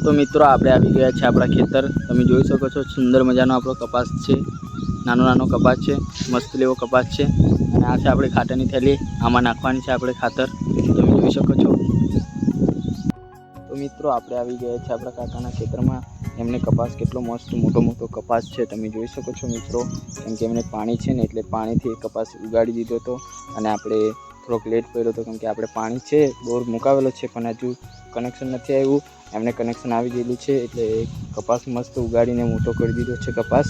तो मित्रों આપણે આવી ગયા છે આપણા ખેતર। તમે જોઈ શકો છો સુંદર મજાનો આપણો કપાસ છે। નાનો નાનો કપાસ છે, મસ્ત લેવો કપાસ છે। અને આ છે આપણી ખાતરની થેલી, આમાં નાખવાની છે આપણે ખાતર। તમે જોઈ શકો છો। તો મિત્રો આપણે આવી ગયા છે આપણા કાકાના ખેતરમાં। એમને કપાસ કેટલો મસ્ત મોટો મોટો કપાસ છે, તમે જોઈ શકો છો મિત્રો। કેમ કે એમને પાણી છે ને એટલે પાણીથી કપાસ ઉગાડી દીધો હતો। અને આપણે થોડોક લેટ કર્યો હતો કેમ કે આપણે પાણી છે બોર મુકાવેલો છે પણ હજુ કનેક્શન નથી આવ્યું। એમને કનેક્શન આવી ગયેલું છે એટલે કપાસ મસ્ત ઉગાડીને મોટો કરી દીધો છે કપાસ।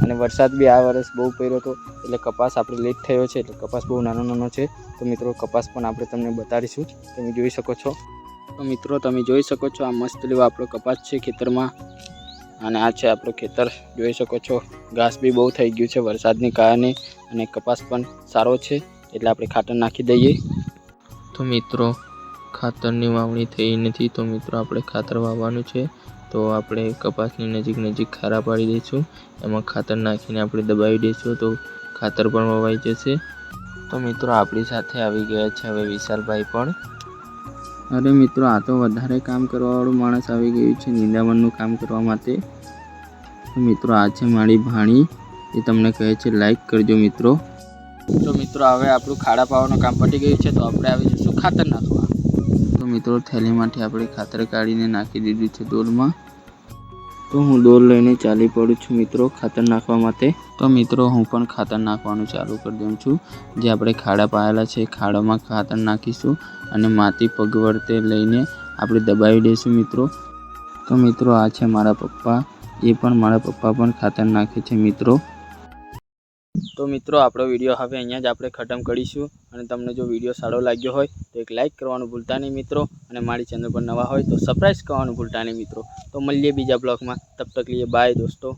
અને વરસાદ બી આ વર્ષ બહુ પડ્યો હતો એટલે કપાસ આપણે લેટ થયો છે એટલે કપાસ બહુ નાનો નાનો છે। તો મિત્રો કપાસ પણ આપણે તમને બતાડીશું, તમે જોઈ શકો છો। તો મિત્રો તમે જોઈ શકો છો આ મસ્ત લેવો આપણો કપાસ છે ખેતરમાં। અને આ છે આપણું ખેતર, જોઈ શકો છો। ઘાસ બી બહુ થઈ ગયું છે વરસાદને કારણે અને કપાસ પણ સારો છે એટલે આપણે ખાતર નાખી દઈએ। તો મિત્રો ખાતરની વાવણી થઈ નથી, તો મિત્રો આપણે ખાતર વાવવાનું છે। તો આપણે કપાસની નજીક ખારા પાડી દઈશું, એમાં ખાતર નાખીને આપણે દબાવી દઈશું તો ખાતર પણ વવાઈ જશે। તો મિત્રો આપણી સાથે આવી ગયા છે હવે વિશાલભાઈ પણ। અરે મિત્રો આ તો વધારે કામ કરવાવાળું માણસ આવી ગયું છે નિંદામણનું કામ કરવા માટે। તો મિત્રો આ છે મારી ભાણી, એ તમને કહે છે લાઈક કરજો મિત્રો। તો મિત્રો હવે આપણું ખાડા પાવાનું કામ પતી ગયું છે, તો આપણે આવી જઈશું ખાતર નાખવા। તો મિત્રો થેલીમાંથી આપણે ખાતર કાઢીને નાખી દીધું છે ડોલમાં। તો હું ડોલ લઈને ચાલી પડું છું મિત્રો ખાતર નાખવા માટે। તો મિત્રો હું પણ ખાતર નાખવાનું ચાલુ કરી દઉં છું। જે આપણે ખાડા પાયેલા છે ખાડામાં ખાતર નાખીશું અને માટી પગવર્તે લઈને આપણે દબાવી દઈશું મિત્રો। તો મિત્રો આ છે મારા પપ્પા, એ પણ મારા પપ્પા પણ ખાતર નાખે છે મિત્રો। તો મિત્રો આપણો વિડીયો હવે અહીંયા જ આપણે ખતમ કરીશું। અને તમને જો વિડીયો સારો લાગ્યો હોય તો એક લાઈક કરવાનું ભૂલતા નહીં મિત્રો। અને મારી ચેનલ પર નવા હોય તો સબસ્ક્રાઇબ કરવાનું ભૂલતા નહીં મિત્રો। તો મળીએ બીજા બ્લોગમાં, તબ તક લીએ બાય દોસ્તો।